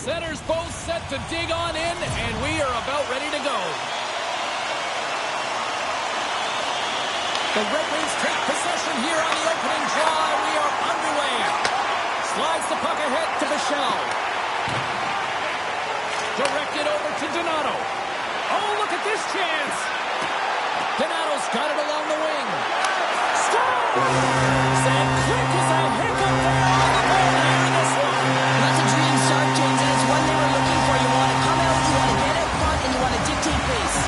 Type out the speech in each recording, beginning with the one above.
Centers both set to dig on in, and we are about ready to go. The Red Wings take possession here on the opening draw. We are underway. Slides the puck ahead to Michel. Directed over to Donato. Oh, look at this chance. Donato's got it along the wing. Scores! And quick as a hiccup there on the goal here in this one. That's a dream start, James, and it's one they were looking for. You want to come out, you want to get out front, and you want to dictate pace.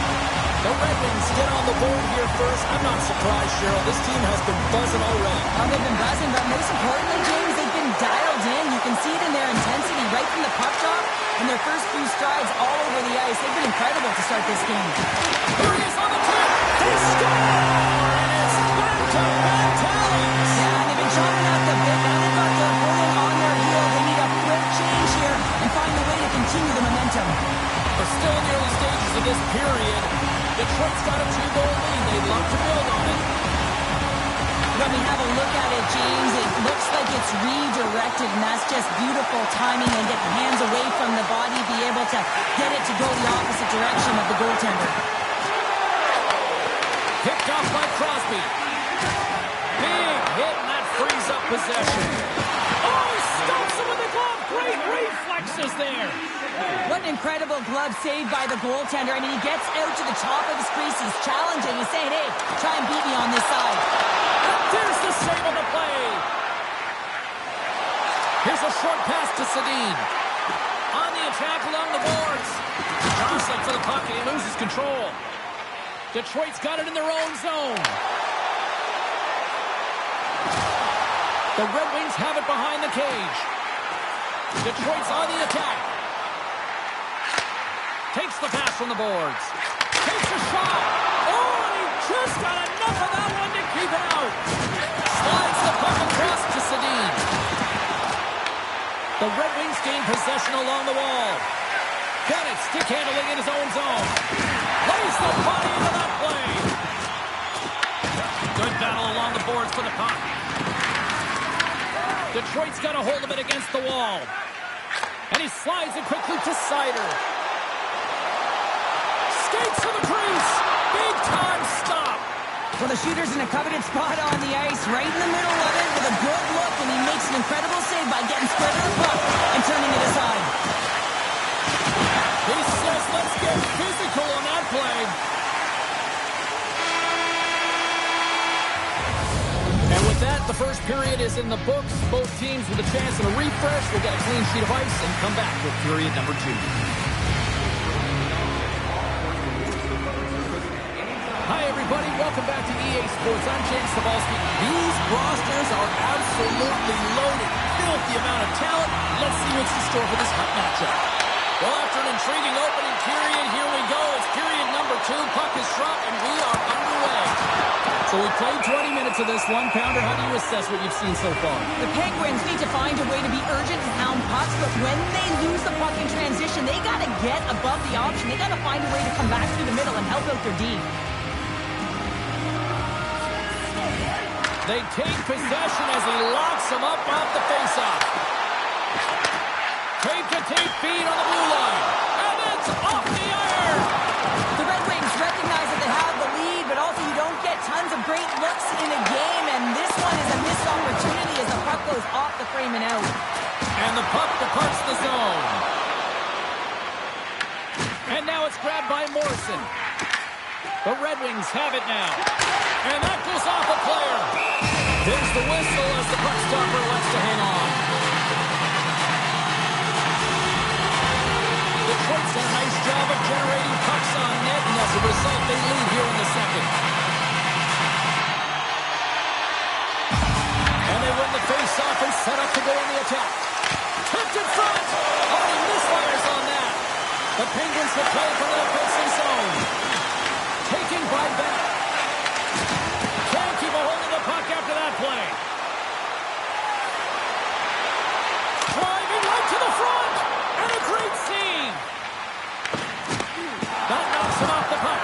The Red Wings get on the board here first. I'm not surprised, Cheryl. This team has been buzzing already. They've been buzzing, but most importantly, James, they've been dialed in. You can see it in their intensity right from the puck drop and their first few strides all over the ice. They've been incredible to start this game. Here he is on the tip. They score! And it's back-to-back tallies. Yeah, and they've been chopping out the bit. Now they've got the opponent on their heel. They need a quick change here and find a way to continue the momentum. We're still in the early stages of this period. Detroit's got a 2-goal lead. They'd love to build on it. When we have a look at it, James, it looks like it's redirected, and that's just beautiful timing and get the hands away from the body, be able to get it to go the opposite direction of the goaltender. Picked off by Crosby. Big hit, and that frees up possession. Oh, he stops him with the glove. Great reflexes there. What an incredible glove save by the goaltender. I mean, he gets out to the top of his crease. He's challenging. He's saying, hey, try and beat me on this side. And there's the save on the play. Here's a short pass to Sedin. On the attack along the boards. Jostling for the puck, and he loses control. Detroit's got it in their own zone. The Red Wings have it behind the cage. Detroit's on the attack. Takes the pass from the boards. Takes a shot. Oh, and he just got enough of that one to keep it out. Slides the puck across to Sedin. The Red Wings gain possession along the wall. Bennett stick handling in his own zone. Lays the body into that play. Good battle along the boards for the puck. Detroit's got a hold of it against the wall. And he slides it quickly to Sider. Skates to the crease. Big time stop. Well, the shooter's in a coveted spot on the ice, right in the middle of it with a good look, and he makes an incredible save by getting spread of the puck and turning it aside. He says, let's get physical on that play. And with that, the first period is in the books. Both teams with a chance at a refresh will get a clean sheet of ice and come back with period number 2. Hi, everybody. Welcome back to EA Sports. I'm James Cebulski. These rosters are absolutely loaded. Filthy amount of talent. Let's see what's in store for this hot matchup. Well, after an intriguing opening period, here we go. It's period number 2. Puck is dropped, and we are underway. So we played 20 minutes of this one. Pounder, how do you assess what you've seen so far? The Penguins need to find a way to be urgent and pound pucks, but when they lose the puck in transition, they got to get above the option. They got to find a way to come back through the middle and help out their D. They take possession as he locks him up off the faceoff. Tape feed on the blue line. And it's off the iron. The Red Wings recognize that they have the lead, but also you don't get tons of great looks in a game, and this one is a missed opportunity as the puck goes off the frame and out. And the puck departs the zone. And now it's grabbed by Morrison. The Red Wings have it now. And that goes off a player. There's the whistle as the puck stopper lets to hang on. Detroit's done a nice job of generating pucks on net, and as a result, they lead here in the second. And they win the face-off and set up to go on the attack. Tipped in front. Oh, he misfires on that. The Penguins will play from the offensive zone. Taken by Bennett. Can't keep a hold of the puck after that play. Driving right to the front. And a great save. That knocks him off the puck.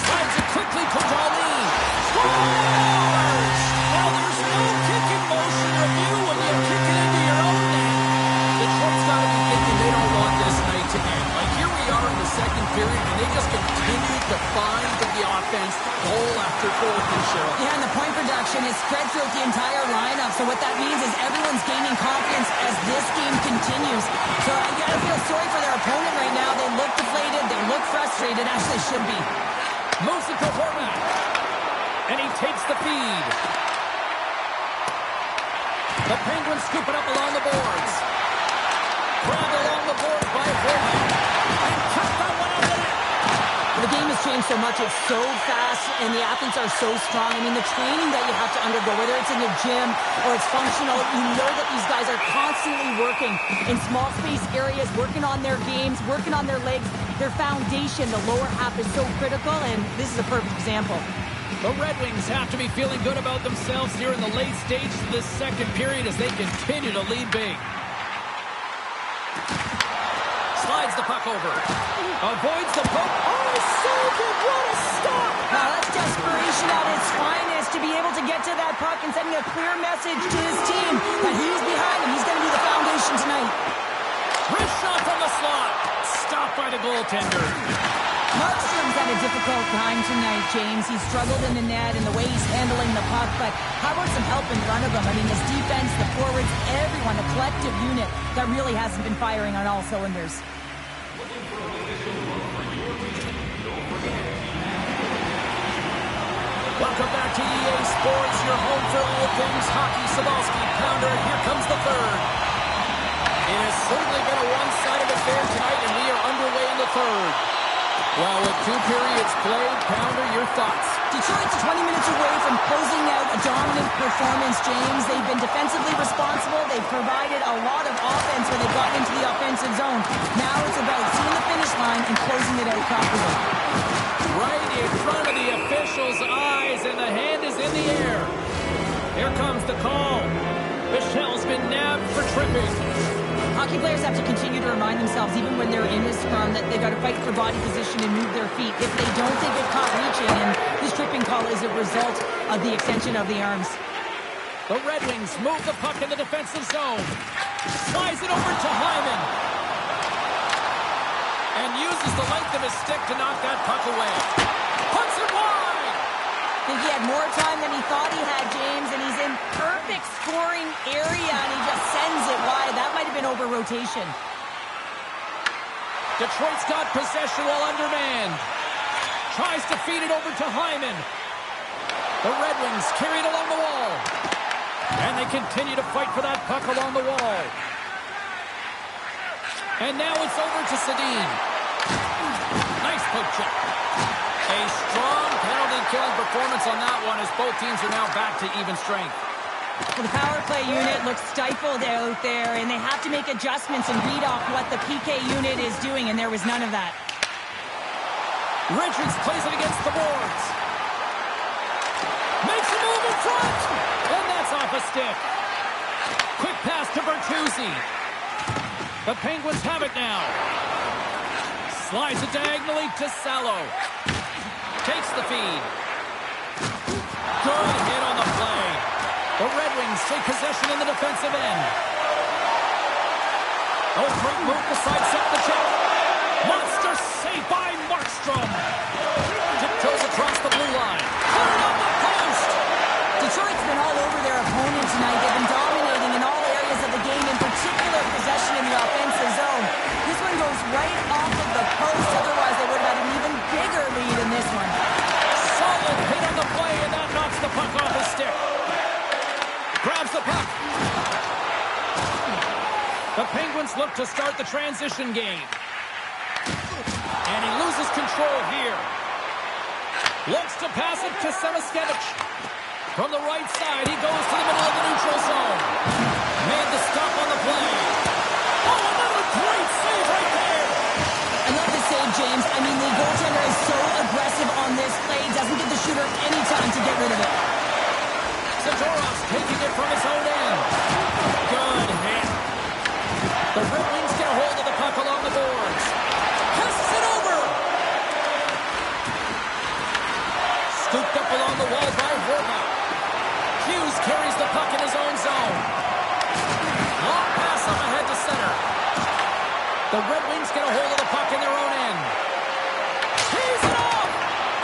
Slides it quickly to Darlene. Scores! Now there's no kick in motion review when you kick it into your own net. Detroit's got to be thinking James. Goal after goal from Cheryl. Yeah, and the point production is spread throughout the entire lineup. So what that means is everyone's gaining confidence as this game continues. So I gotta feel sorry for their opponent right now. They look deflated. They look frustrated, as they should be. Moves it to Horvath. And he takes the feed. The Penguins scoop it up along the boards. Grabbed along the boards by Horvath. And cut that one out of the net. The game has changed so much. It's so fast, and the athletes are so strong. I mean, the training that you have to undergo, whether it's in the gym or it's functional, you know that these guys are constantly working in small space areas, working on their games, working on their legs. Their foundation, the lower half, is so critical, and this is a perfect example. The Red Wings have to be feeling good about themselves here in the late stages of this second period as they continue to lead big. Slides the puck over. Avoids the poke. Oh, so good. What a stop. Now, that's desperation at its finest to be able to get to that puck and sending a clear message to his team that he's behind him. He's going to be the foundation tonight. Wrist shot from the slot. Stopped by the goaltender. Markstrom's had a difficult time tonight, James. He's struggled in the net and the way he's handling the puck, but how about some help in front of him? I mean, his defense, the forwards, everyone, the collective unit that really hasn't been firing on all cylinders. Welcome back to EA Sports, your home for all things hockey. Sabalski, pounder, here comes the third. It has certainly been a one-sided affair tonight, and we are underway in the third. Well, with 2 periods played, Pounder, your thoughts? Detroit's 20 minutes away from closing out a dominant performance, James. They've been defensively responsible. They've provided a lot of offense when they've gotten into the offensive zone. Now it's about seeing the finish line and closing it out properly. Right in front of the official's eyes, and the hand is in the air. Here comes the call. Michelle's been nabbed for tripping. Hockey players have to continue to remind themselves, even when they're in this scrum, that they've got to fight for body position and move their feet. If they don't, they get caught reaching, and this tripping call is a result of the extension of the arms. The Red Wings move the puck in the defensive zone. Slides it over to Hyman. And uses the length of his stick to knock that puck away. Puts it wide! I think he had more time than he thought he had, James, and he's in perfect scoring area, and he just sends it wide. That might have been over rotation. Detroit's got possession while undermanned. Tries to feed it over to Hyman. The Red Wings carry it along the wall. And they continue to fight for that puck along the wall. And now it's over to Sedin. Nice poke check. A strong penalty-killing performance on that one as both teams are now back to even strength. Well, the power play unit looks stifled out there, and they have to make adjustments and read off what the PK unit is doing, and there was none of that. Richards plays it against the boards. Makes a move in front, and that's off a stick. Quick pass to Bertuzzi. The Penguins have it now. Slides it diagonally to Salo. Takes the feed. Good hit on the play. The Red Wings take possession in the defensive end. Oh, great move to sidestep the check. Monster save by Markstrom. Tiptoes across the blue line. Put it on the post. Detroit's been all over their opponent tonight. They've been dominating in all areas of the game, in particular possession in the offensive zone. This one goes right off of the post. Otherwise, they would have had an even bigger lead in this one. Solid hit on the play, and that knocks the puck off his stick. Grabs the puck. The Penguins look to start the transition game. And he loses control here. Looks to pass it to Saraskevich. From the right side, he goes to the middle of the neutral zone. Made the stop on the play. Oh, another great save right there. I love the save, James. I mean, the goaltender is so aggressive on this play. Doesn't give the shooter any time to get rid of it. Zadorov's taking it from his own end. Good hit. The Red Wings get a hold of the puck along the boards. Passes it over. Scooped up along the wall by Horvath. Hughes carries the puck in his own zone. Long pass up ahead to center. The Red Wings get a hold of the puck in their own end. Tees it off!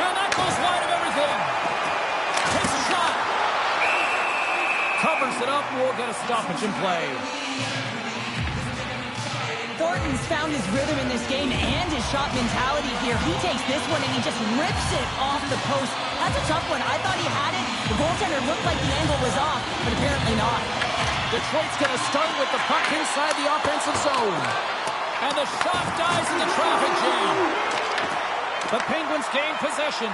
And that goes wide of We'll get a stoppage in play. Thornton's found his rhythm in this game and his shot mentality here. He takes this one and he just rips it off the post. That's a tough one. I thought he had it. The goaltender looked like the angle was off, but apparently not. Detroit's going to start with the puck inside the offensive zone. And the shot dies in the traffic jam. The Penguins gain possession.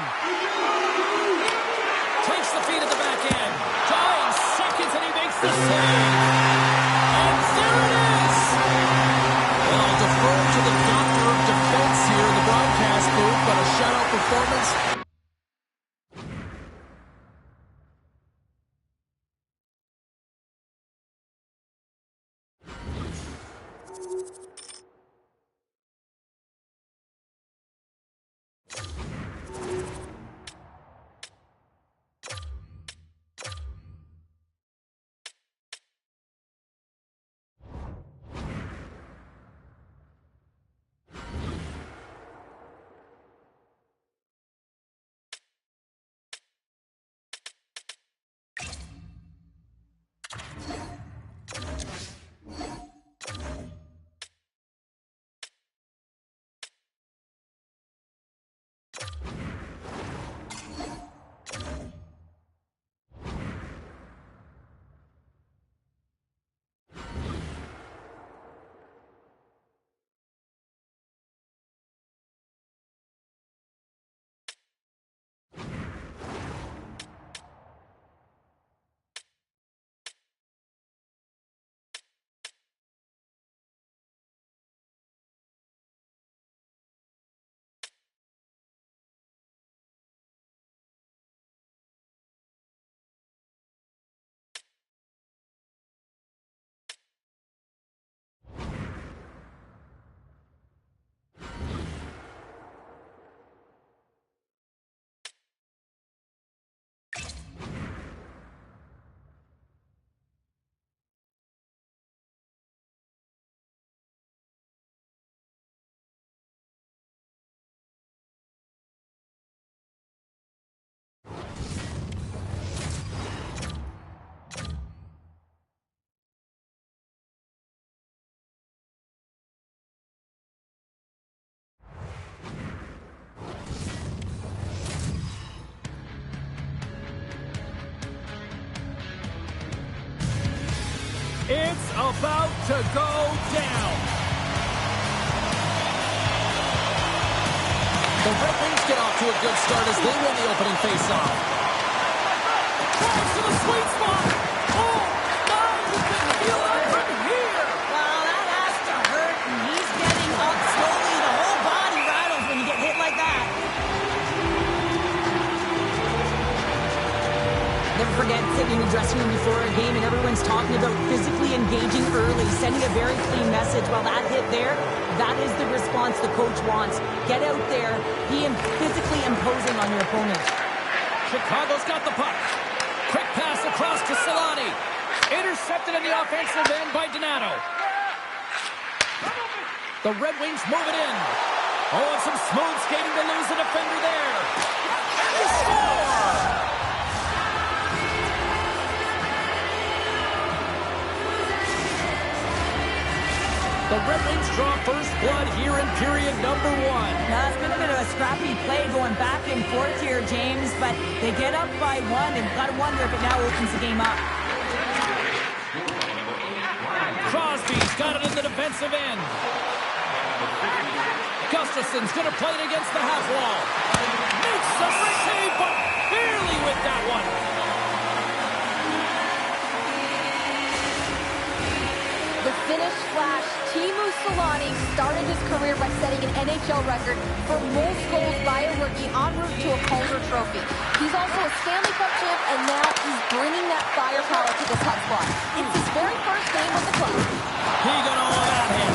Takes the feed at the back end. Dying seconds and he makes the save. And there it is! Well, I'll defer to the doctor of defense here in the broadcast booth, but a shutout performance. It's about to go down. The Red Wings get off to a good start as they win the opening faceoff. Drives to the sweet spot. Oh, my, you can feel it from here. Well, that has to hurt, and he's getting up slowly. The whole body rattles when you get hit like that. Never forget sitting in the dressing room before a game and everyone's talking about physically engaging early, sending a very clean message. Well, that hit there, that is the response the coach wants. Get out there, be physically imposing on your opponent. Chicago's got the puck. Quick pass across to Solani. Intercepted in the offensive end by Donato. The Red Wings move it in. Oh, and some smooth skating to lose a defender there. And they score! The Red Wings draw first blood here in period number 1. Now, it's been a bit of a scrappy play going back and forth here, James, but they get up by 1, and got to wonder if it now opens the game up. Crosby's got it in the defensive end. Gustafson's going to play it against the half wall. Makes the save, but barely with that one. The Finnish Flash, Teemu Solani, started his career by setting an NHL record for most goals by a rookie en route to a Calder Trophy. He's also a Stanley Cup champ, and now he's bringing that firepower to this Hut squad. It's his very first game with the club. He got all that hit.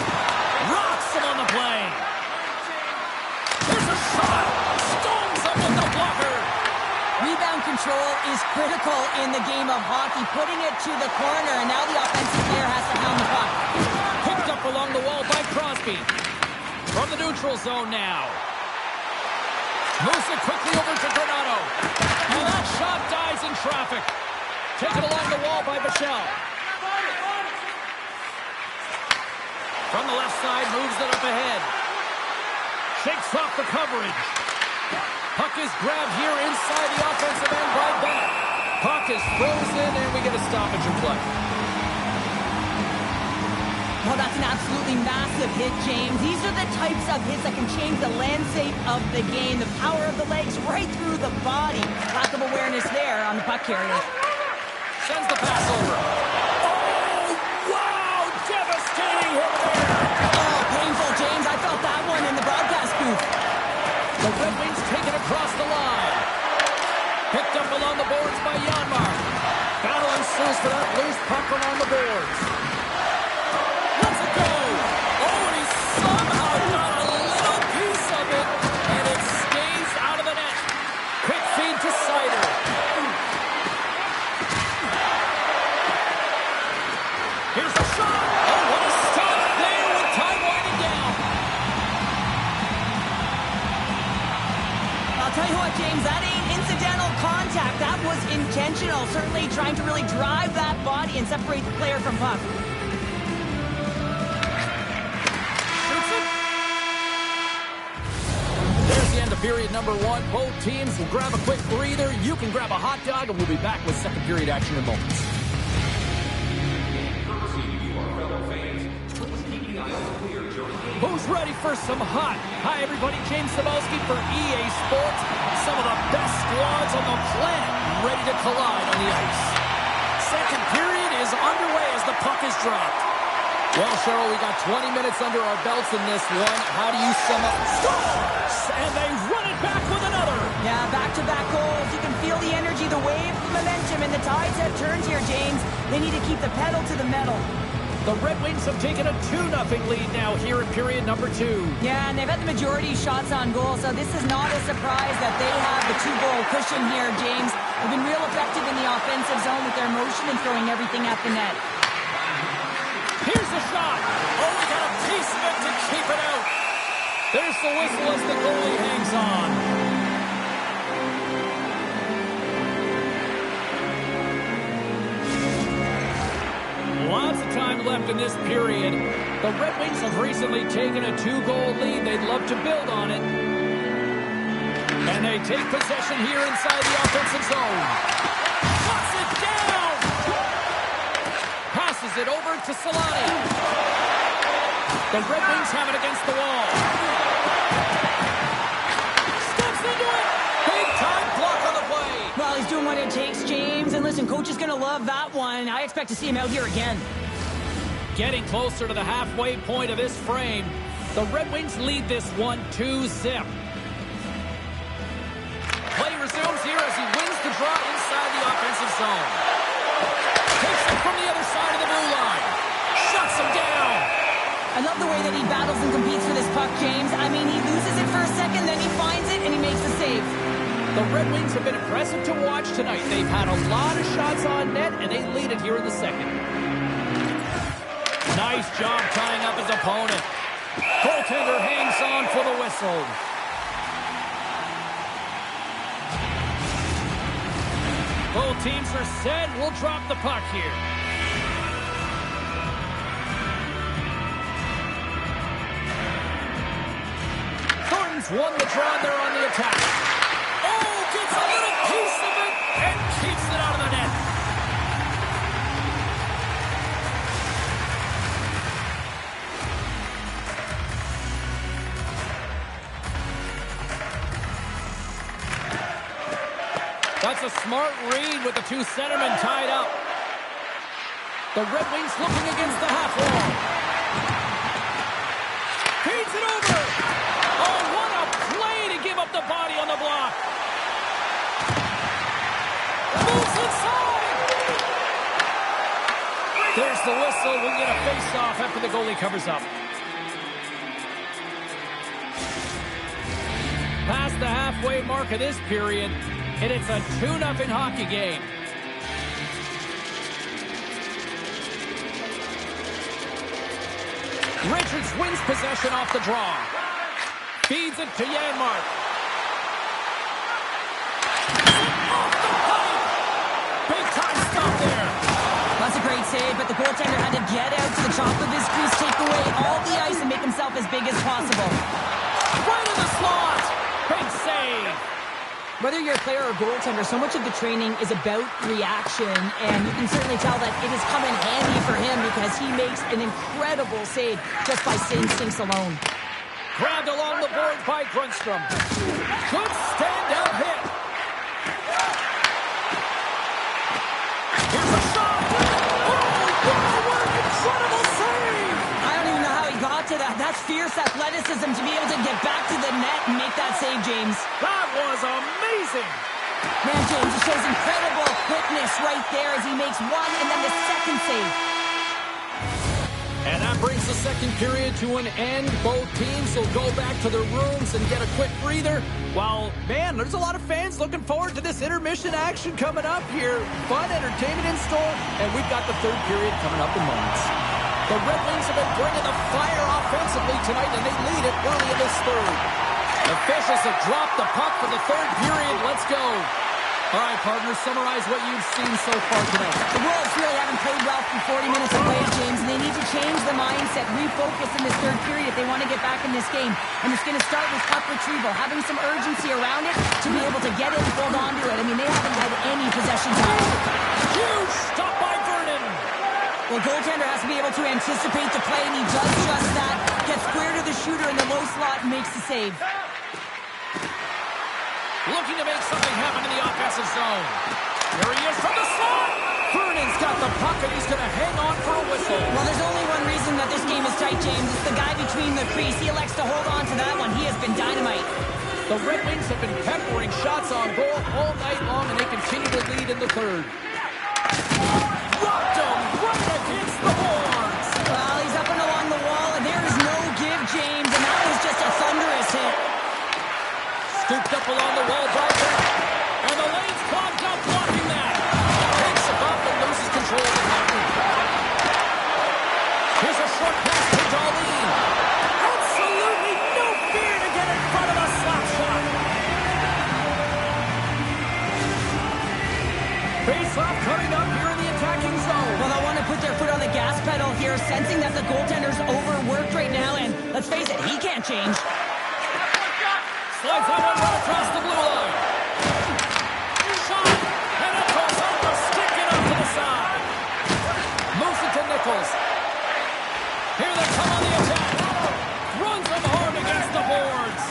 Rocks him on the play. Here's a shot. Stones him with the blocker. Rebound control is critical in the game of hockey, putting it to the corner, and now the offensive player has to hound the puck. Picked up along the wall by Crosby. From the neutral zone now. Moves it quickly over to Donato. And that shot dies in traffic. Taken along the wall by Bichelle. From the left side, moves it up ahead. Shakes off the coverage. Puck is grabbed here inside the offensive end by Bennett. Puck is frozen, and we get a stoppage in play. Well, that's an absolutely massive hit, James. These are the types of hits that can change the landscape of the game. The power of the legs right through the body. Lack of awareness there on the puck carrier. Sends the pass over. Oh, wow! Devastating hit there! Oh, painful, James. I felt that one in the broadcast booth. The Red Wings take it across the line. Picked up along the boards by Janmark. Battle ensues for that loose puck along the boards. Let's it go! Oh, and he somehow got a little piece of it, and it stays out of the net. Quick feed to Sider. Here's the shot. Oh, what a stop there with time winding down. I'll tell you what, James, that ain't incidental contact. That was intentional. Certainly trying to really drive that body and separate the player from puck. There's the end of period number one. Both teams will grab a quick breather. You can grab a hot dog, and we'll be back with second period action in moments. Who's ready for some hot? Hi, everybody. James Cebulski for EA Sports. Some of the best squads on the planet ready to collide on the ice. Second period is underway as the puck is dropped. Well, Cheryl, we got 20 minutes under our belts in this one. How do you sum up? Scores! And they run it back with another. Yeah, back-to-back goals. You can feel the energy, the wave, the momentum, and the tides have turned here, James. They need to keep the pedal to the metal. The Red Wings have taken a 2-0 lead now here in period number two. Yeah, and they've had the majority of shots on goal, so this is not a surprise that they have the two-goal cushion here, James. They've been real effective in the offensive zone with their motion and throwing everything at the net. Here's the shot. Oh, we got a piece of it to keep it out. There's the whistle as the goalie hangs on. Lots of time left in this period. The Red Wings have recently taken a 2-goal lead. They'd love to build on it. And they take possession here inside the offensive zone. Puts it down! Passes it over to Solani. The Red Wings have it against the wall. Steps into it! Big-time block on the play. Well, he's doing what it takes, James. And listen, coach is going to love that one. I expect to see him out here again. Getting closer to the halfway point of this frame. The Red Wings lead this one 2-0. Play resumes here as he wins the draw inside the offensive zone. Takes it from the other side of the blue line. Shuts him down. I love the way that he battles and competes for this puck, James. I mean, he loses it for a second, then he finds it, and he makes the save. The Red Wings have been impressive to watch tonight. They've had a lot of shots on net, and they lead it here in the second. Nice job tying up his opponent. Goaltender hangs on for the whistle. Both teams are set. We'll drop the puck here. Thornton's won the draw. They're on the attack. Oh, gets a little piece of it and keeps it out of the net. That's a smart read with the two centermen tied up. The Red Wings looking against the half wall. Feeds it over. Oh, what a play to give up the body on the block. Moves inside. There's the whistle. We'll get a face-off after the goalie covers up. Past the halfway mark of this period, and it's a 2-0 hockey game. Richards wins possession off the draw. Feeds it to Janmark. Off the pipe. Big time stop there. That's a great save, but the goaltender had to get out to the top of his crease, take away all the ice, and make himself as big as possible. Right in the slot. Big save. Whether you're a player or goaltender, so much of the training is about reaction, and you can certainly tell that it has come in handy for him because he makes an incredible save just by instincts alone. Grabbed along the boards by Grundstrom. Good stand-out hit. Here's a shot. Oh, what an incredible save. I don't even know how he got to that. That's fierce athleticism to be able to get back to the net and make that save, James. That was amazing. Man, James, it shows incredible quickness right there as he makes one and then the second save. And that brings the second period to an end. Both teams will go back to their rooms and get a quick breather. While, man, there's a lot of fans looking forward to this intermission action coming up here. Fun entertainment in store, and we've got the third period coming up in moments. The Red Wings have been bringing the fire offensively tonight, and they lead it early in this third. Officials have dropped the puck for the third period. Let's go. All right, partners, summarize what you've seen so far tonight. The Wolves really haven't played well for 40 minutes of play, James, and they need to change the mindset, refocus in this third period if they want to get back in this game. And it's going to start with puck retrieval, having some urgency around it to be able to get it and hold on to it. I mean, they haven't had any possession time. Huge stop by Vernon. Well, goaltender has to be able to anticipate the play, and he does just that. Gets square to the shooter in the low slot and makes the save. Looking to make something happen in the offensive zone. Here he is from the slot. Vernon's got the puck, and he's going to hang on for a whistle. Well, there's only one reason that this game is tight, James. It's the guy between the crease. He elects to hold on to that one. He has been dynamite. The Red Wings have been peppering shots on goal all night long, and they continue to lead in the third. Rocked him right against the boards. Well, he's up and along the wall, and there is no give, James, and that was just a thunderous hit. Scooped up along the wall, Barker. And the lane's clogged up, blocking that. Takes it up and loses control of the hockey. Here's a short pass to Darlene. Absolutely no fear to get in front of a slap shot. Face-off coming up here in the attacking zone. Well, they want to put their foot on the gas pedal here, sensing that the goaltender's overworked right now, and let's face it, he can't change. Slides that one right across the blue line. Shot. And it goes off the stick and up to the side. Moves it to Nichols. Here they come on the attack. Runs them hard against the boards.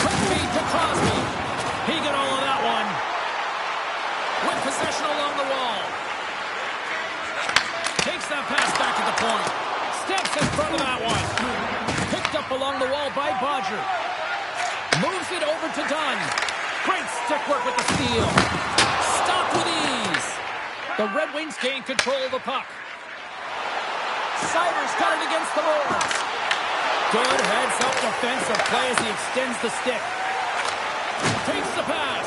Quick feed to Crosby. He got all of that one. With possession along the wall. Takes that pass back at the point. Steps in front of that one. Picked up along the wall by Bodger. Moves it over to Dunn. Great stick work with the steal. Stopped with ease. The Red Wings gain control of the puck. Siders got it against the boards. Good heads-up defensive play as he extends the stick. Takes the pass.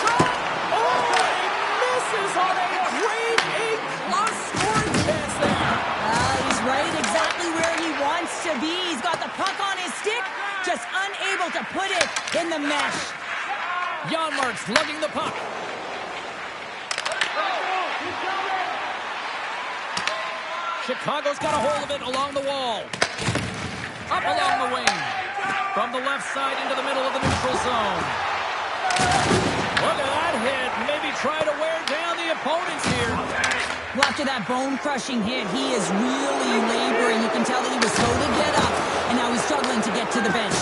Shot! Oh, he misses on a grade A+ scoring chance there. He's right exactly where he wants to be. He's got the puck on his stick, just unable to put it in the mesh. Janmark's lugging the puck. Chicago's got a hold of it along the wall. Up along the wing. From the left side into the middle of the neutral zone. Look at that hit. Maybe try to wear down the opponents here. Well, after that bone-crushing hit, he is really laboring. You can tell that he was slow to get up, and now he's struggling to get to the bench.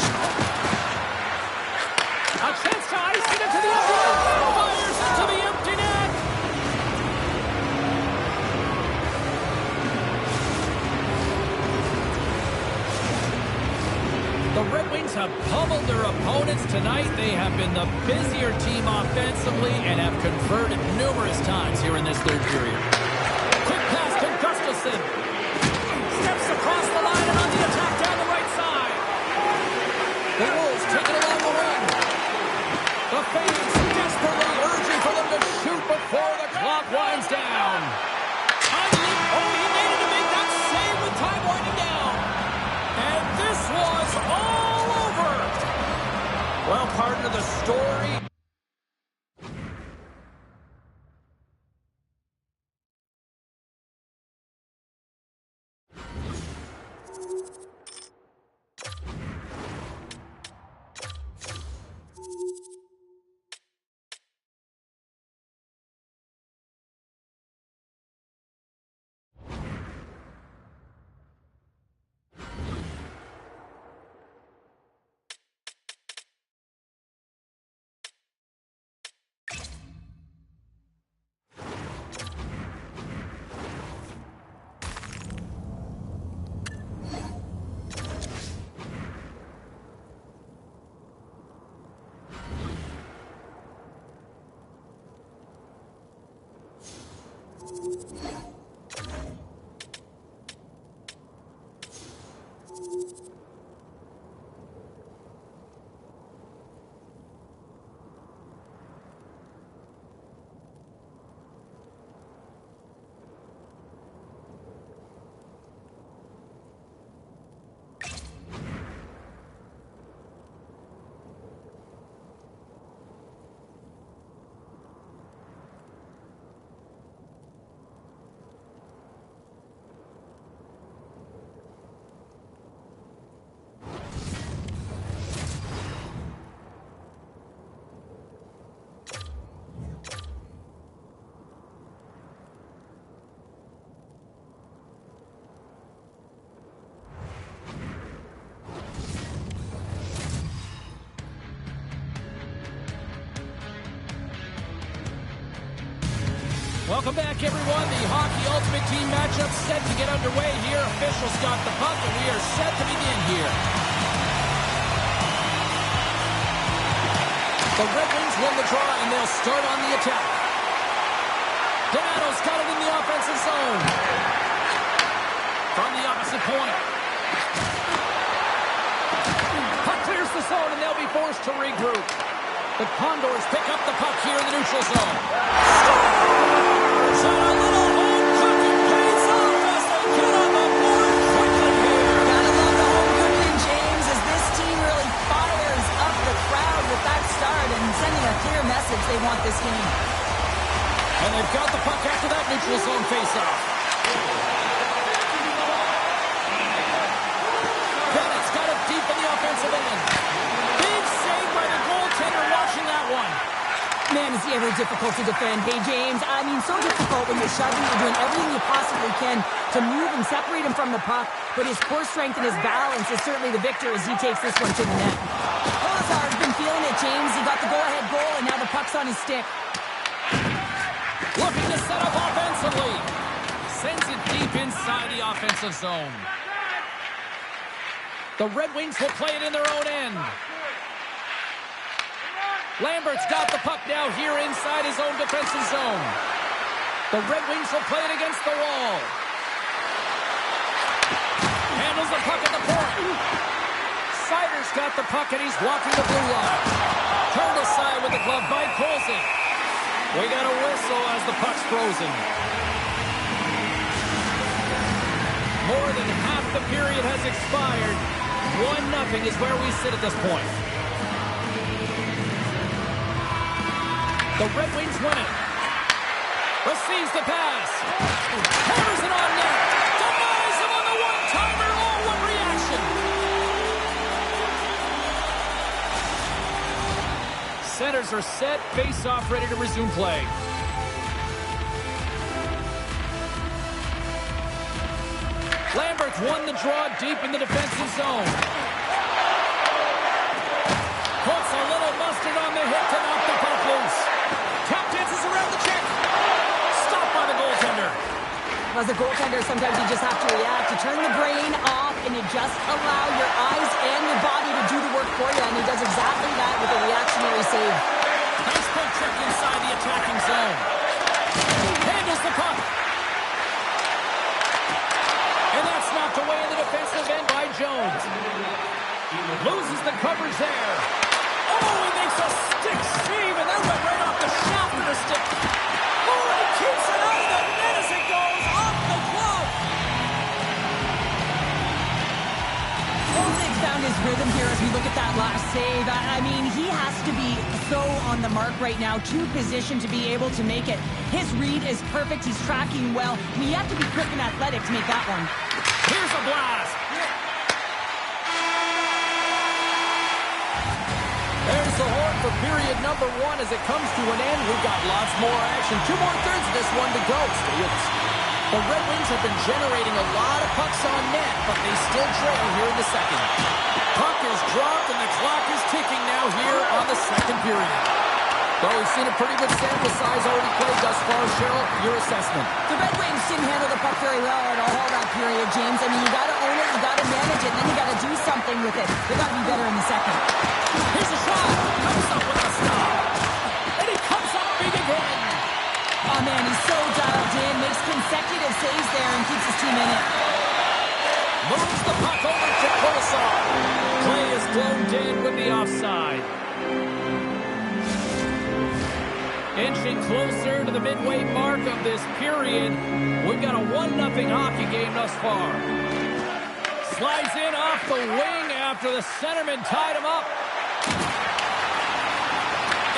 A chance to ice it into the empty net. Fires into the empty net. The Red Wings have pummeled their opponents tonight. They have been the busier team offensively and have converted numerous times here in this third period. Quick pass to Gustafsson. Steps across the line and on the attack down the right side. The Wolves take it along the wing. The fans desperately urging for them to shoot before the clock winds down. Oh, he needed to make that save with time winding down. And this was all over. Well, partner, the story Welcome back, everyone. The Hockey Ultimate Team matchup set to get underway here. Officials got the puck, and we are set to begin here. The Red Wings win the draw, and they'll start on the attack. Donato's got it in the offensive zone. From the opposite point. Puck clears the zone, and they'll be forced to regroup. The Condors pick up the puck here in the neutral zone. Scores! And a little home cooking pays off as they get on the board quickly here. Gotta love the home cooking, James, as this team really fires up the crowd with that start and sending a clear message they want this game. And they've got the puck after that neutral zone faceoff. Bennett's got it deep in the offensive end. Big save by the goaltender watching that one. Man, is he ever difficult to defend. Hey, James, I mean, so difficult when you're shoving, you're doing everything you possibly can to move and separate him from the puck, but his core strength and his balance is certainly the victor as he takes this one to the net. Lazar's been feeling it, James. He got the go-ahead goal, and now the puck's on his stick. Looking to set up offensively. Sends it deep inside the offensive zone. The Red Wings will play it in their own end. Lambert's got the puck now here inside his own defensive zone. The Red Wings will play it against the wall. Handles the puck at the point. Sider's got the puck and he's walking the blue line. Turned aside with the glove by Colson. We got a whistle as the puck's frozen. More than half the period has expired. 1-0 is where we sit at this point. The Red Wings win it. Receives the pass. Hammers it on net. Denies him on the one-timer. Oh, what reaction. Centers are set. Face-off ready to resume play. Lambert's won the draw deep in the defensive zone. Puts a little mustard on the hit to knock the puck loose. Tap dances around the check. Stopped by the goaltender. As a goaltender, sometimes you just have to react. You turn the brain off and you just allow your eyes and your body to do the work for you, and he does exactly that with a reactionary save. Nice poke check inside the attacking zone. Handles the puck. And that's knocked away in the defensive end by Jones. Loses the coverage there. Oh, he makes a stick save, and that went right off the shaft of the stick. Oh, and he keeps it out of the net as it goes off the glove. Colton's found his rhythm here as we look at that last save. I mean, he has to be so on the mark right now, to position to be able to make it. His read is perfect. He's tracking well. I mean, you have to be quick and athletic to make that one. Here's a blast. There's the horn for period number 1 as it comes to an end. We've got lots more action. 2 more thirds of this one to go. Stay with us. The Red Wings have been generating a lot of pucks on net, but they still trail here in the second. Puck is dropped and the clock is ticking now here on the second period. Well, we've seen a pretty good sample size already played thus far. Cheryl, your assessment. The Red Wings didn't handle the puck very well at all that period, James. I mean, you got to own it, you got to manage it, and then you got to do something with it. They got to be better in the second. Here's a shot. Comes up with a stop. And he comes up big again. Oh, man, he's so dialed in. Makes consecutive saves there and keeps his team in it. Moves the puck over to Kulisov. Play is blown in with the offside. Inching closer to the midway mark of this period. We've got a 1-0 hockey game thus far. Slides in off the wing after the centerman tied him up.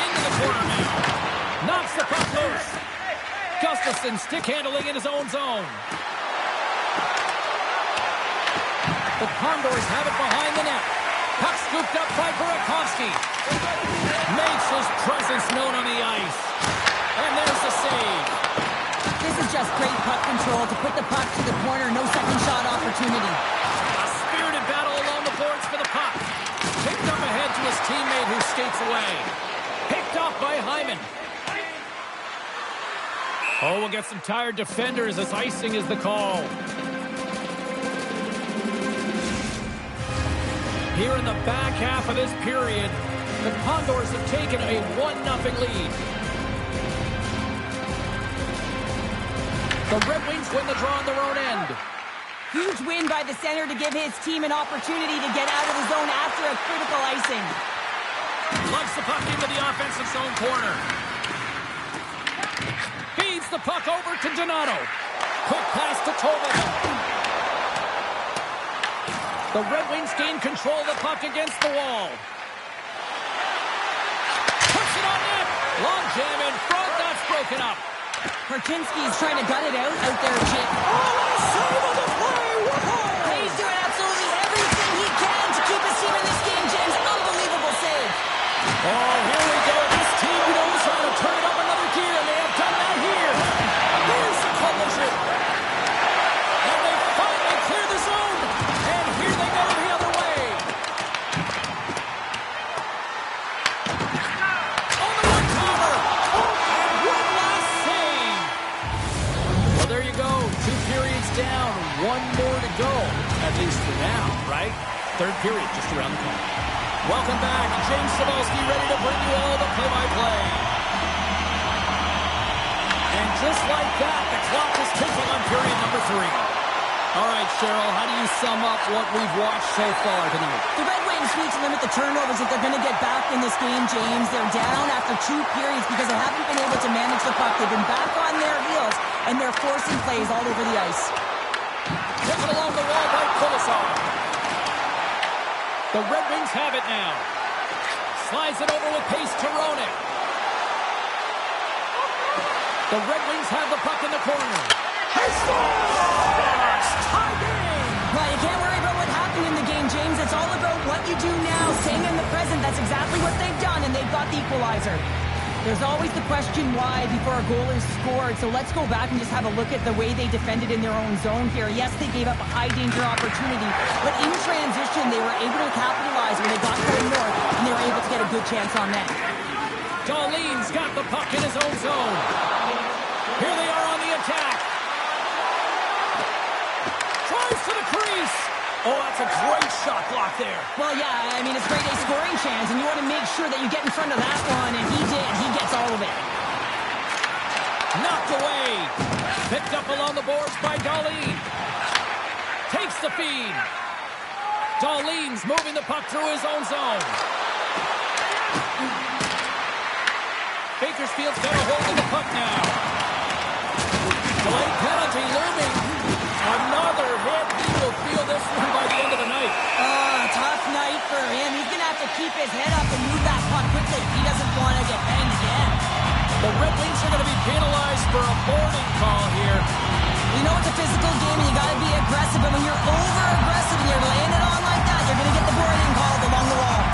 Into the corner now. Knocks the puck loose. Gustafsson stick handling in his own zone. The Condors have it behind the net. Puck scooped up by Burakovsky. Makes his presence known on the ice. And there's the save. This is just great puck control to put the puck to the corner. No second shot opportunity. A spirited battle along the boards for the puck. Picked up ahead to his teammate who skates away. Picked off by Hyman. Oh, we'll get some tired defenders as icing is the call. Here in the back half of this period, the Condors have taken a 1-0 lead. The Red Wings win the draw on their own end. Huge win by the center to give his team an opportunity to get out of the zone after a critical icing. Lugs the puck into the offensive zone corner. Feeds the puck over to Donato. Quick pass to Tobin. The Red Wings gain control of the puck against the wall. Puts it on net. Long jam in front. That's broken up. Karchinski's trying to gut it out there, Chip. Oh, what a save on the play! Whoa! He's doing absolutely everything he can to keep his team in this game, James. Unbelievable save. Oh, here we go. This team knows how to turn it up another gear, and they have done that here. Here's the collision. And they finally clear the zone. And here they go the other way. On the one-timer. Oh, and one last save. Well, there you go. 2 periods down. 1 more to go. At least for now, right? Third period just around the corner. Welcome back. James Cybulski ready to bring you all the play-by-play. And just like that, the clock is ticking on period number 3. All right, Cheryl, how do you sum up what we've watched so far tonight? The Red Wings need to limit the turnovers if they're going to get back in this game, James. They're down after 2 periods because they haven't been able to manage the puck. They've been back on their heels, and they're forcing plays all over the ice. Taken along the wall by Kulisov. The Red Wings have it now. Slides it over with pace to Roenick. The Red Wings have the puck in the corner. He scores! Tie game! Well, you can't worry about what happened in the game, James. It's all about what you do now, staying in the present. That's exactly what they've done, and they've got the equalizer. There's always the question why before a goal is scored, so let's go back and just have a look at the way they defended in their own zone here. Yes, they gave up a high-danger opportunity, but in transition, they were able to capitalize when they got going north, and they were able to get a good chance on net. Darlene's got the puck in his own zone. Here they are on the attack. Drives to the crease. Oh, that's a great shot block there. Well, yeah, I mean, it's grade A scoring chance, and you want to make sure that you get in front of that one, and he did. He gets all of it. Knocked away. Picked up along the boards by Darlene. Takes the feed. Darlene's moving the puck through his own zone. Bakersfield's got a hold of the puck now. Delayed penalty looming. Another hit. He will feel this one by the end of the night. Tough night for him. He's going to have to keep his head up and move that puck quickly. He doesn't want to get banged again. The Red Wings are going to be penalized for a boarding call here. You know it's a physical game and you got to be aggressive, but when you're over-aggressive and you're laying it on like that, you're going to get the boarding called along the wall.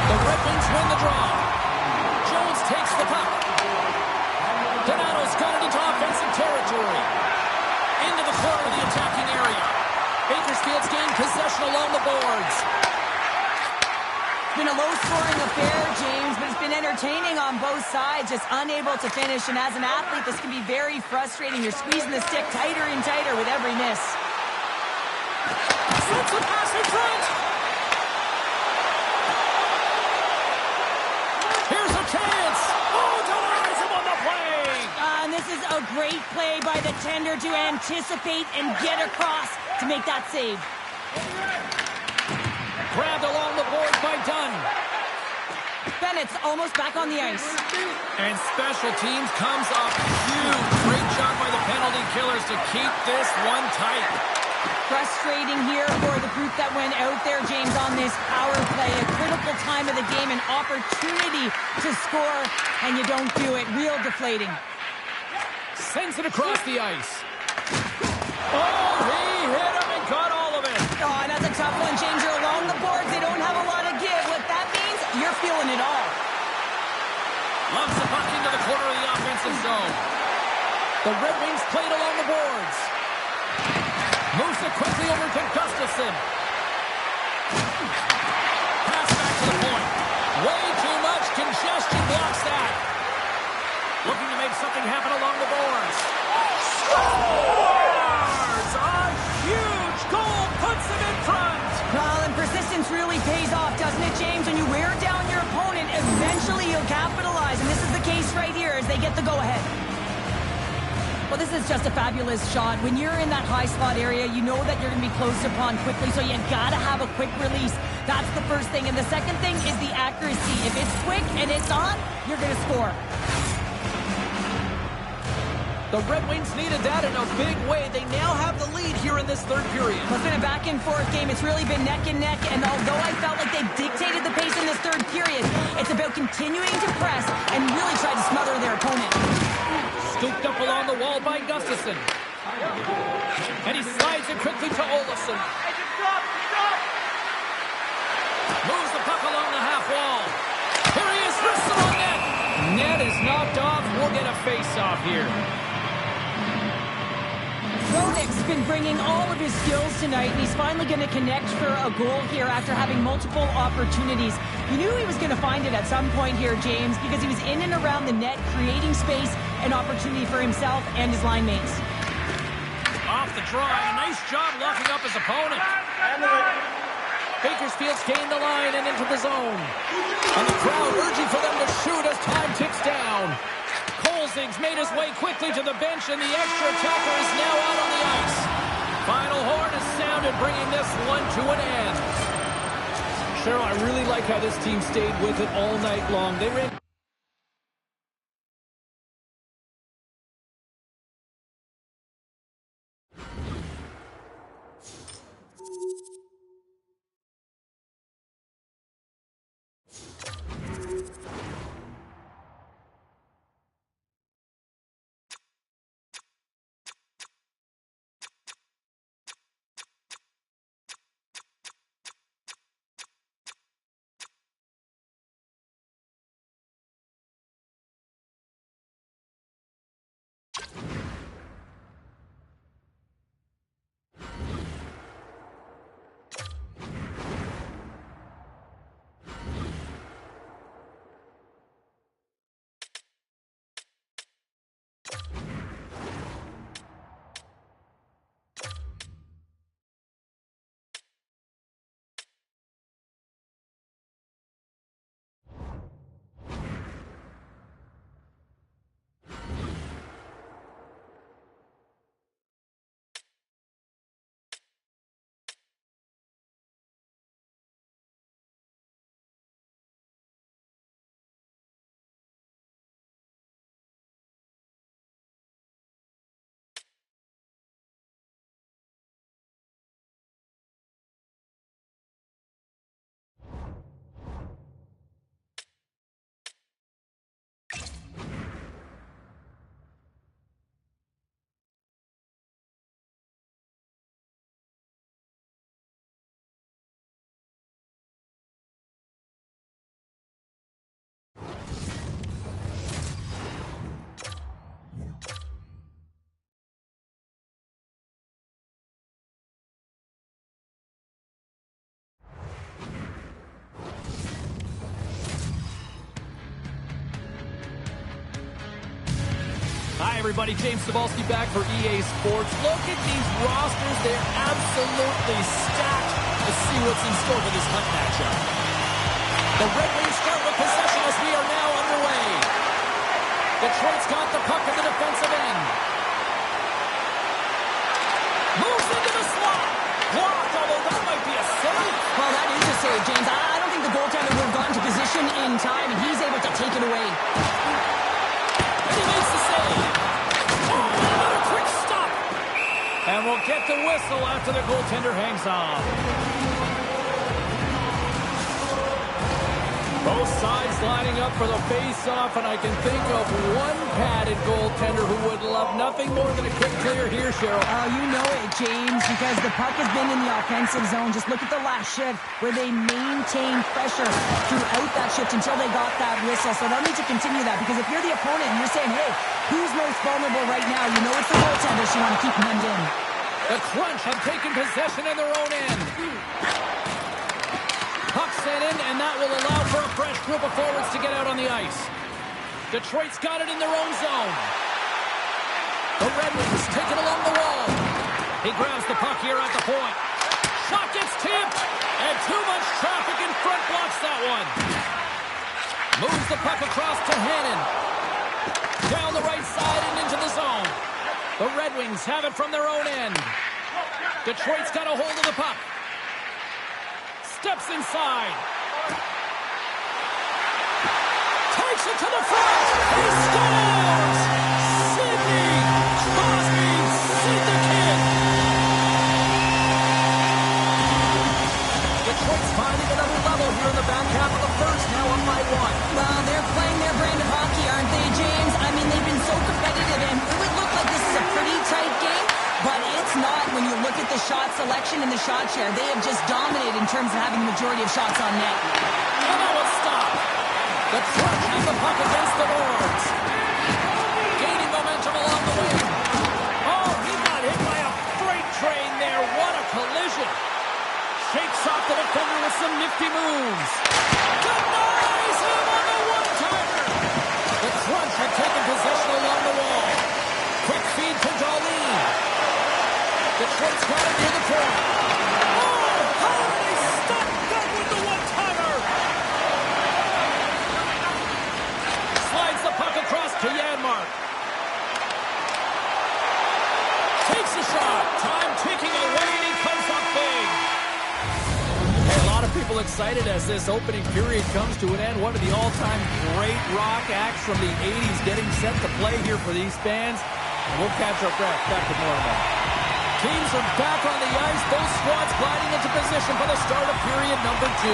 The Red Wings win the draw. Jones takes the puck. Donato's got it into offensive territory. Into the corner of the attacking area. Bakersfield's gained possession along the boards. It's been a low-scoring affair, James, but it's been entertaining on both sides, just unable to finish. And as an athlete, this can be very frustrating. You're squeezing the stick tighter and tighter with every miss. Sets a pass in front. Here's a chance. Oh, denies him on the play. And this is a great play by the tender to anticipate and get across to make that save. Grabbed along the board by Dunn. Bennett's almost back on the ice. And special teams comes up huge. Great job by the penalty killers to keep this one tight. Frustrating here for the group that went out there, James, on this power play. A critical time of the game, an opportunity to score, and you don't do it. Real deflating. Sends it across the ice. Oh, he hit him and got all of it. Oh, and that's a tough one, James. You're along the boards. They don't have a lot of give. What that means, you're feeling it all. Loves the puck into the corner of the offensive zone. The Red Wings played along the boards. Moves it quickly over to Gustafsson. Pass back to the point. Way too much congestion blocks that something happen along the boards. Scores! A huge goal puts them in front. Well, and persistence really pays off, doesn't it, James? When you wear down your opponent, eventually you'll capitalize. And this is the case right here as they get the go-ahead. Well, this is just a fabulous shot. When you're in that high slot area, you know that you're going to be closed upon quickly, so you got to have a quick release. That's the first thing. And the second thing is the accuracy. If it's quick and it's on, you're going to score. The Red Wings needed that in a big way. They now have the lead here in this third period. Well, it's been a back-and-forth game. It's really been neck and neck. And although I felt like they dictated the pace in this third period, it's about continuing to press and really try to smother their opponent. Scooped up along the wall by Gustafsson. And he slides it quickly to Olofsson. Moves the puck along the half wall. Here he is, wristed on net. Net is knocked off. We'll get a face-off here. Roddick's been bringing all of his skills tonight, and he's finally going to connect for a goal here after having multiple opportunities. You knew he was going to find it at some point here, James, because he was in and around the net, creating space and opportunity for himself and his line mates. Off the draw, nice job locking up his opponent. Bakersfield's gained the line and into the zone. And the crowd urging for them to shoot as time ticks down. Kolzig's made his way quickly to the bench, and the extra attacker is now out on the ice. Final horn is sounded, bringing this one to an end. Cheryl, I really like how this team stayed with it all night long. They ran... Hi, everybody. James Cybulski back for EA Sports. Look at these rosters. They're absolutely stacked. Let's see what's in store for this hunt matchup. The Red Wings start with possession as we are now underway. Detroit's got the puck at the defensive end. Moves into the slot. Blocked, although that might be a save. Well, that is a save, James. I don't think the goaltender would have gotten to position in time, and he's able to take it away. And he makes the save. Another quick stop. And we'll get the whistle after the goaltender hangs on. Both sides lining up for the face-off, and I can think of one padded goaltender who would love nothing more than a quick clear here, Cheryl. Oh, you know it, James, because the puck has been in the offensive zone. Just look at the last shift where they maintained pressure throughout that shift until they got that whistle. So they'll need to continue that, because if you're the opponent and you're saying, hey, who's most vulnerable right now? You know it's the goaltender, so you want to keep hemmed in. The Crunch have taken possession in their own end. Puck sent in, and that will allow for a fresh group of forwards to get out on the ice. Detroit's got it in their own zone. The Red Wings take it along the wall. He grabs the puck here at the point. Shot gets tipped, and too much traffic in front blocks that one. Moves the puck across to Hannon. Down the right side and into the zone. The Red Wings have it from their own end. Detroit's got a hold of the puck. Steps inside. Takes it to the front. He scores! Sidney Crosby, Sid the Kid. Detroit's finding another level here in the back half of the first, now up by 1. Well, they're playing their brand of hockey, aren't they, James? I mean, they've been so competitive, and it would look like this is a pretty tight game, but it's not when you look at the shot selection and the shot share. They have just dominated in terms of having the majority of shots on net. And that was stopped. The Crunch has the puck against the boards. Gaining momentum along the wing. Oh, he got hit by a freight train there. What a collision. Shakes off the defender with some nifty moves. Denies him on the one-timer. The Crunch had taken possession along the wall. Quick feed to Darlene. Detroit's got it near the point. Oh, how did they stop that with the one-timer? Slides the puck across to Janmark. Takes a shot. Time ticking away, and he comes up big. Hey, a lot of people excited as this opening period comes to an end. One of the all-time great rock acts from the 80s getting set to play here for these fans. And we'll catch our breath. Back with more of that. Teams are back on the ice. Both squads gliding into position for the start of period number 2.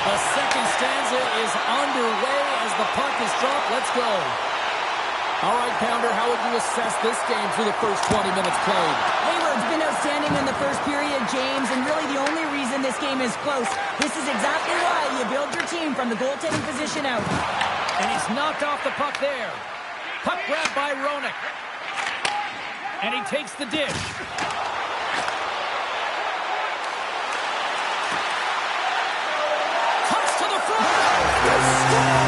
The second stanza is underway as the puck is dropped. Let's go. All right, Pounder, how would you assess this game through the first 20 minutes played? Hayward's been outstanding in the first period, James, and really the only reason this game is close. This is exactly why you build your team from the goaltending position out. And he's knocked off the puck there. Puck grabbed by Roenick. And he takes the dish. Cuts to the front. Score!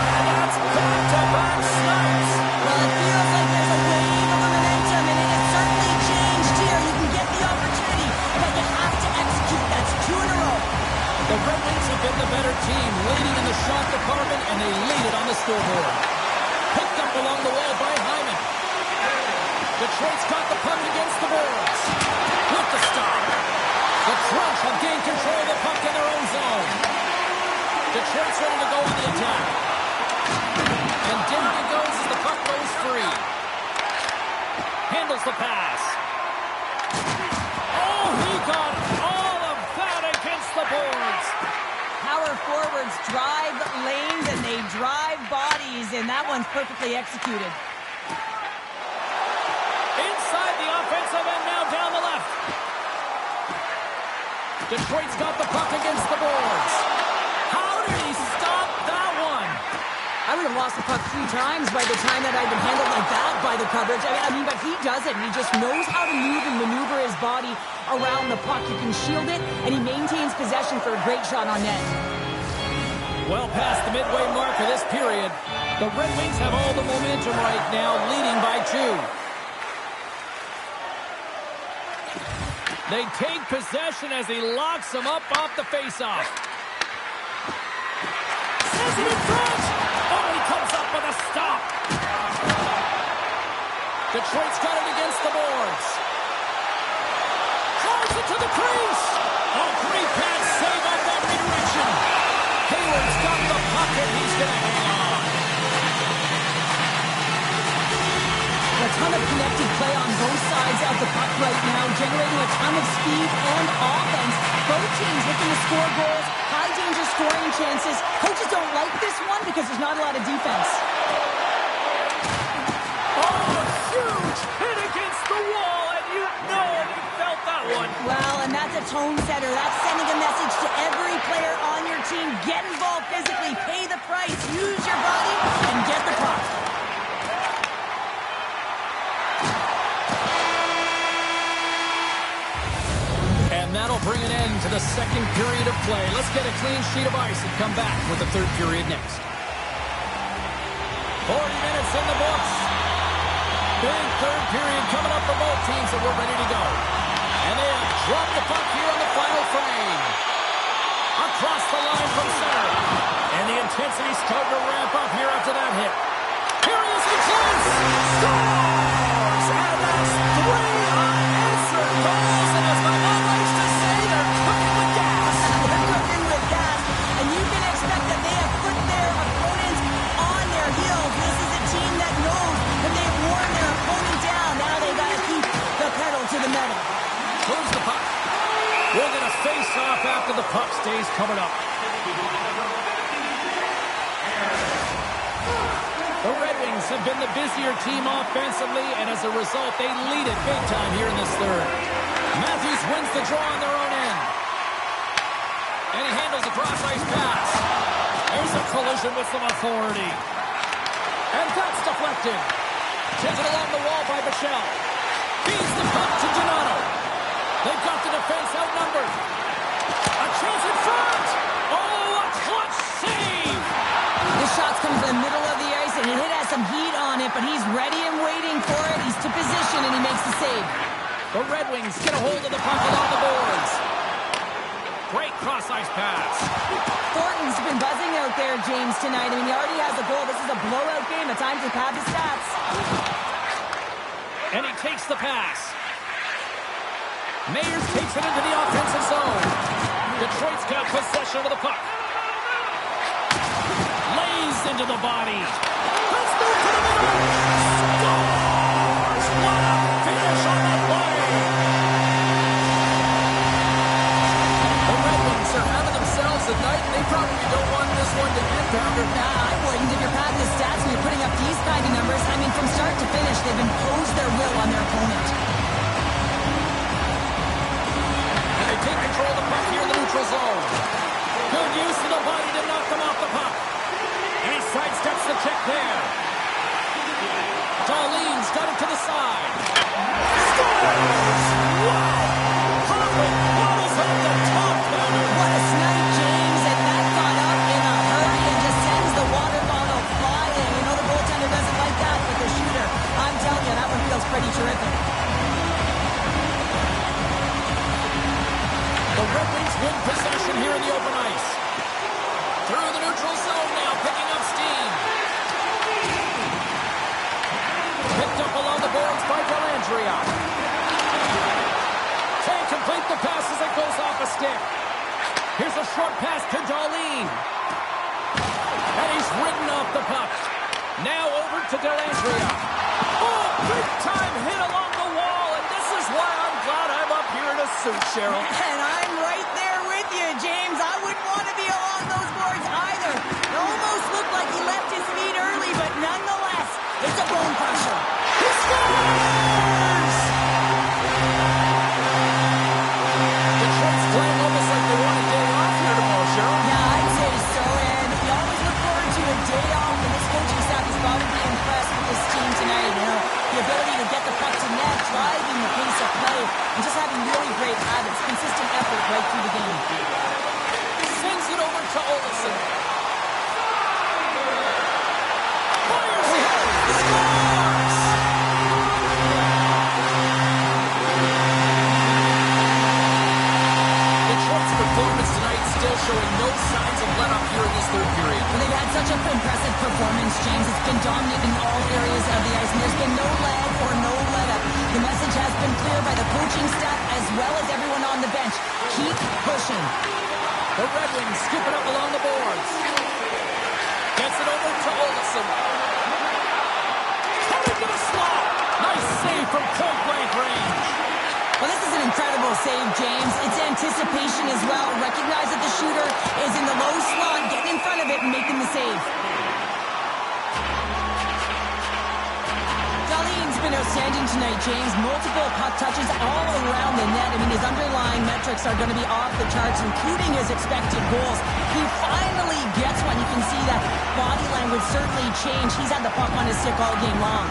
And that's back-to-back snaps. Well, it feels like there's a wave of momentum, and it has certainly changed here. You can get the opportunity, but you have to execute. That's 2 in a row. The Red Wings have been the better team, leading in the shot department, and they lead it on the scoreboard. Picked up along the wall by Hyman. Detroit's got the puck against the boards. With the stop. The Crunch have gained control of the puck in their own zone. Detroit's ready to go on the attack. And down it goes as the puck goes free. Handles the pass. Oh, he got all of that against the boards. Power forwards drive lanes, and they drive bodies, and that one's perfectly executed. Inside the offensive end, now down the left. Detroit's got the puck against the boards. How did he stop that one? I would have lost the puck 3 times by the time that I'd been handled like that by the coverage. I mean, but he does it, and he just knows how to move and maneuver his body around the puck. He can shield it, and he maintains possession for a great shot on net. Well past the midway mark of this period, the Red Wings have all the momentum right now, leading by 2. They take possession as he locks him up off the faceoff. Says it in front! Oh, he comes up with a stop. Detroit's got it against the boards. Drives it to the crease. Oh, great pass save on that redirection. Hayward's got the puck and he's going to hang on. A ton of connected play on both sides of the puck right now, generating a ton of speed and offense. Both teams looking to score goals, high-danger scoring chances. Coaches don't like this one because there's not a lot of defense. Oh, a huge hit against the wall, and you know he felt that one. Well, and that's a tone setter. That's sending a message to every player on your team. Get involved physically, pay the price, use your body, and get the puck. And that'll bring an end to the second period of play. Let's get a clean sheet of ice and come back with the third period next. 40 minutes in the books. Big third period coming up for both teams, and we're ready to go. And they have dropped the puck here on the final frame. Across the line from center. And the intensity's starting to ramp up here after that hit. Here he is, he close! Scores! And that's 3 unanswered goals. And as my mom likes to say, they're cooking with gas. They're cooking with gas. And you can expect that they have put their opponents on their heels. This is a team that knows that they've worn their opponent down. Now they got to keep the pedal to the metal. Moves the puck. We're going to face off after the puck stays covered up. The Red Wings have been the busier team offensively, and as a result, they lead it big time here in this third. Matthews wins the draw on their own end. And he handles a cross-ice pass. There's a collision with some authority. And that's deflected. Tipped along the wall by Bichelle. Feeds the puck to Donato. They've got the defense outnumbered. A chance in front. Oh, a clutch save. The shots come from the middle of the ice, and it has some heat on it, but he's ready and waiting for it. He's to position, and he makes the save. The Red Wings get a hold of the puck along the boards. Great cross-ice pass. Thornton's been buzzing out there, James, tonight. I mean, he already has a goal. This is a blowout game. It's time to pad the stats. And he takes the pass. Mayers takes it into the offensive zone. Detroit's got possession of the puck. Lays into the body. Let's move to the middle. Scores! What a finish on that play! The Red Wings are having themselves a night, and they probably don't want this one to end, Pounder. Nah, I wouldn't. If you're padding the stats and you're putting up these kind of numbers, I mean, from start to finish, they've imposed their will on their opponent. Take control of the puck here in the neutral zone. Good use of the body to knock them off the puck. And he sidesteps the check there. Darlene's got it to the side. Scores! Wow! Perfect bottles up the top, Pounder. What a snipe, James, and that got up in a hurry and just sends the water bottle flying. You know the goaltender doesn't like that with the shooter. I'm telling you, that one feels pretty terrific. The Red Wings win possession here in the open ice. Through the neutral zone now, picking up steam. Picked up along the boards by Dellandrea. Can't complete the pass as it goes off a stick. Here's a short pass to Darlene. And he's ridden off the puck. Now over to Dellandrea. Oh, big time hit along the wall, and this is why I'm glad I'm up here in a suit, Cheryl. And I'm right there with you, James. I wouldn't want to be along those boards either. It almost looked like he left his feet early, but nonetheless, it's a bone crusher. He scores! Detroit's playing almost like they want a day off here tomorrow, Cheryl. Yeah, I'd say so, and we always look forward to a day off, and this coaching staff is probably impressed with this team tonight. You know, the ability to get the puck to net, driving the pace of play, and just having really great habits, consistent effort right through the game. Sends it over to Olsen. Fires it! Scores! Detroit's performance tonight still showing no signs of let-up here in this third period. Well, they've had such an impressive performance, James. It's been dominant in all areas of the ice, and there's been no lag or no let-up. The message has been clear by the coaching staff as well as everyone on the bench. Keep pushing. The Red Wings scoop it up along the boards. Gets it over to Olsen. Coming to the slot. Nice save from point-blank range. Well, this is an incredible save, James. It's anticipation as well. Recognize that the shooter is in the low slot, getting in front of it and making the save. Darlene's been outstanding tonight, James. Multiple puck touches all around the net. I mean, his underlying metrics are going to be off the charts, including his expected goals. He finally gets one. You can see that body language certainly changed. He's had the puck on his stick all game long.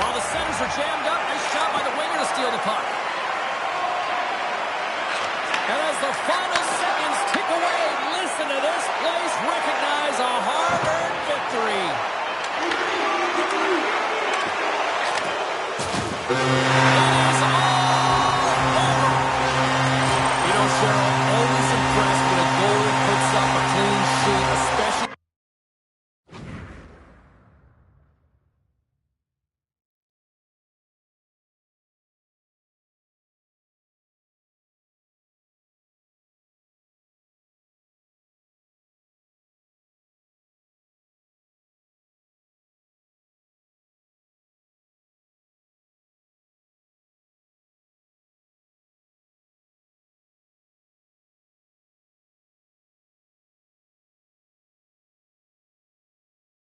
While the centers are jammed up, nice shot by the winger to steal the puck. And as the final seconds tick away, listen to this place recognize a hard-earned victory.